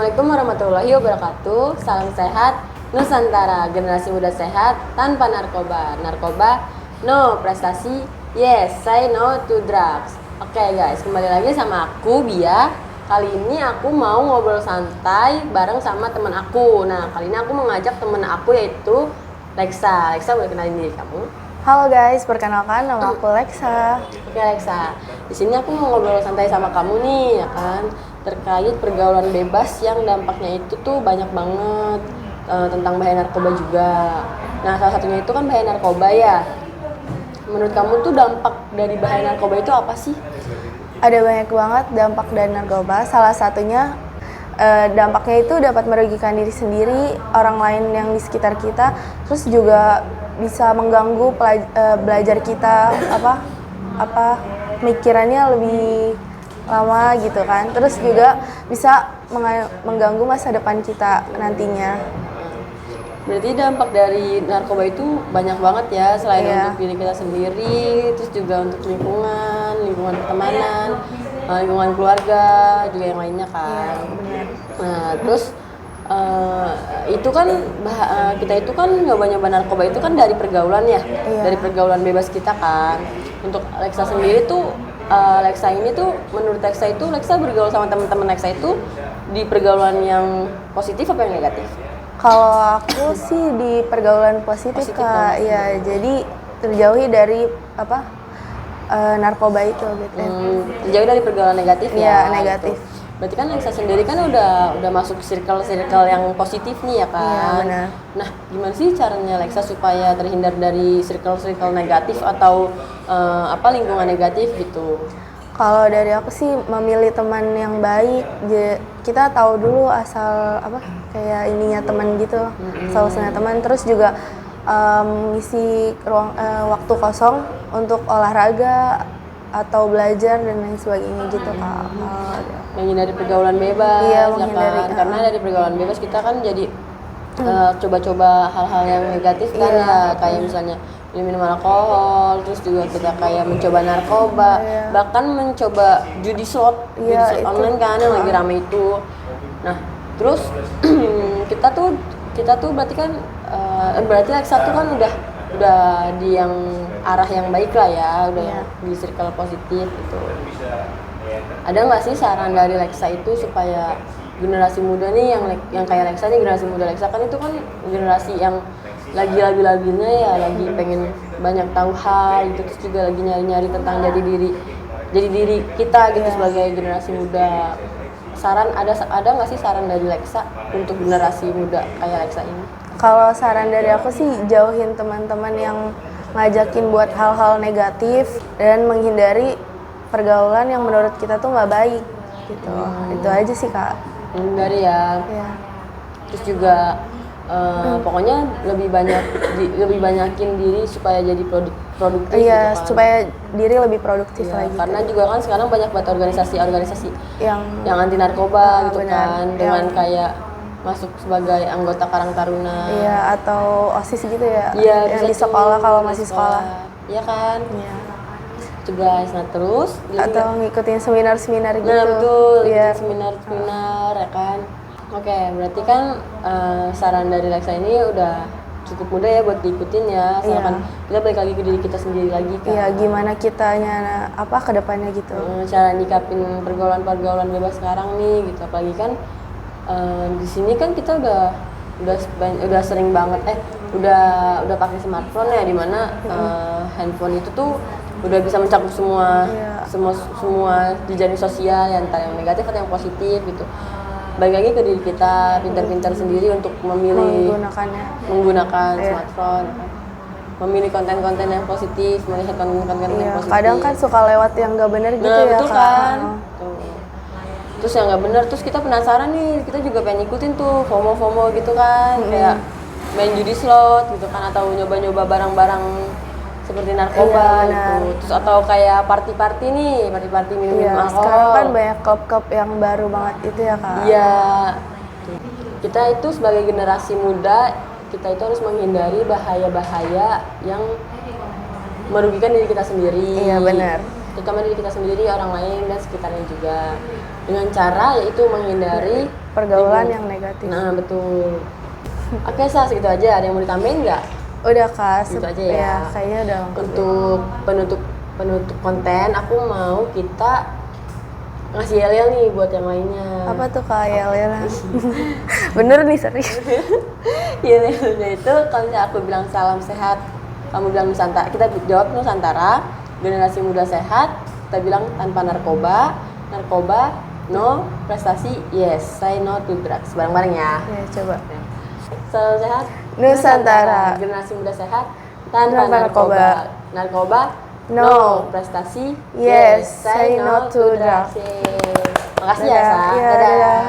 Assalamualaikum warahmatullahi wabarakatuh. Salam sehat Nusantara, generasi muda sehat tanpa narkoba. Narkoba no, prestasi yes, say no to drugs. Oke guys, kembali lagi sama aku Bia. Kali ini aku mau ngobrol santai bareng sama teman aku. Nah, kali ini aku mengajak teman aku yaitu Lexa. Lexa, boleh kenalin diri kamu? Halo guys, perkenalkan nama aku Lexa. Oke Lexa, di sini aku mau ngobrol santai sama kamu nih, ya kan, terkait pergaulan bebas yang dampaknya itu tuh banyak banget, tentang bahaya narkoba juga. Nah, salah satunya itu kan bahaya narkoba ya. Menurut kamu tuh dampak dari bahaya narkoba itu apa sih? Ada banyak banget dampak dari narkoba. Salah satunya dampaknya itu dapat merugikan diri sendiri, orang lain yang di sekitar kita, terus juga bisa mengganggu belajar kita, mikirannya lebih lama gitu kan. Terus juga bisa mengganggu masa depan kita nantinya. Berarti dampak dari narkoba itu banyak banget ya, selain untuk diri kita sendiri, terus juga untuk lingkungan pertemanan, lingkungan keluarga, juga yang lainnya kan. Nah, terus itu kan kita itu kan nyoba-nyoba narkoba itu kan dari pergaulan ya, dari pergaulan bebas kita kan. Untuk Lexa sendiri tuh, Lexa ini tuh, menurut Lexa itu, Lexa bergaul sama teman-teman Lexa itu di pergaulan yang positif apa yang negatif? Kalau aku sih di pergaulan positif Kak, ya jadi terjauhi dari narkoba itu gitu. Terjauhi dari pergaulan negatif ya? Ya, negatif. Gitu. Berarti kan Lexa sendiri kan udah masuk circle yang positif nih ya kan? Iya, benar. Nah, gimana sih caranya Lexa supaya terhindar dari circle negatif atau lingkungan negatif gitu? Kalau dari aku sih memilih teman yang baik. Kita tahu dulu asal kayak ininya teman gitu, asal-usulnya teman. Terus juga mengisi waktu kosong untuk olahraga atau belajar dan lain sebagainya gitu Kak. Menghindari pergaulan bebas, iya, ya kan? Karena dari pergaulan bebas kita kan jadi coba-coba hal-hal yang negatif kan ya, kayak misalnya minum alkohol, terus juga kita kayak mencoba narkoba, bahkan mencoba judi slot online kan yang lagi rame itu. Nah, terus kita tuh berarti kan berarti Lexa tuh kan udah di yang arah yang baik lah ya, udah di circle positif gitu. Ada nggak sih saran dari Lexa itu supaya generasi muda nih yang kayak Lexa nih, generasi muda Lexa kan itu kan generasi yang lagi-laginya ya, lagi pengen banyak tahu hal gitu, terus juga lagi nyari-nyari tentang jadi diri kita gitu sebagai generasi muda. Ada nggak sih saran dari Lexa untuk generasi muda kayak Lexa ini? Kalau saran dari aku sih jauhin teman-teman yang ngajakin buat hal-hal negatif dan menghindari pergaulan yang menurut kita tuh nggak baik gitu. Itu aja sih Kak. Menghindari ya. Terus juga pokoknya lebih banyakin diri supaya jadi produktif gitu kan. Supaya diri lebih produktif lagi. Karena juga kan sekarang banyak banget organisasi yang anti narkoba gitu kan, dengan kayak masuk sebagai anggota Karang Taruna. Iya, atau OSIS gitu ya. Iya, yang di sekolah kalau masih sekolah. Iya kan? Iya. Itu guys, nah terus atau ngikutin seminar-seminar gitu. Nah betul, seminar-seminar ya kan. Oke, berarti kan saran dari Lexa ini udah cukup mudah ya buat diikutin ya. Asalkan kita balik lagi ke diri kita sendiri lagi kan. Iya, gimana kitanya ke depannya gitu. Cara nyikapin pergaulan bebas sekarang nih gitu. Apalagi kan di sini kan kita udah sering banget udah pakai smartphone ya, dimana handphone itu tuh udah bisa mencakup semua jejaring sosial, entah yang negatif atau yang positif gitu. Balik lagi ke diri kita, pintar-pintar sendiri untuk menggunakan smartphone, memilih konten-konten yang positif, melihat konten-konten yang positif. Kadang kan suka lewat yang nggak benar gitu ya betul kan. Terus yang nggak benar, terus kita penasaran nih, kita juga pengen ikutin tuh FOMO gitu kan, kayak main judi slot gitu kan, atau nyoba-nyoba barang-barang seperti narkoba gitu. Terus atau kayak party minum alkohol. Sekarang kan banyak klub-klub yang baru banget itu ya Kak. Iya. Kita itu sebagai generasi muda, kita itu harus menghindari bahaya-bahaya yang merugikan diri kita sendiri. Iya benar. terutama diri kita sendiri, orang lain dan sekitarnya juga. Dengan cara yaitu menghindari Pergaulan yang negatif. Nah, betul. Oke, Sas, gitu aja. Ada yang mau ditambahin nggak? Udah Kak, Gitu aja ya. kayaknya udah lengkap. Untuk penutup konten, aku mau kita ngasih yel-yel nih buat yang lainnya. Apa tuh Kak yel-yelan? Bener nih serius. Yel-yelnya itu kalau misalnya aku bilang salam sehat, kamu bilang Nusantara, kita jawab Nusantara, generasi muda sehat, kita bilang tanpa narkoba, no, prestasi, yes, say no to drugs. Bareng-bareng ya. Ya coba. Salam sehat, Nusantara. generasi muda sehat, tanpa narkoba, No. prestasi, Yes, say no to drugs. Makasih ya, Dadah. Sa. Iya, Dadah. dadah.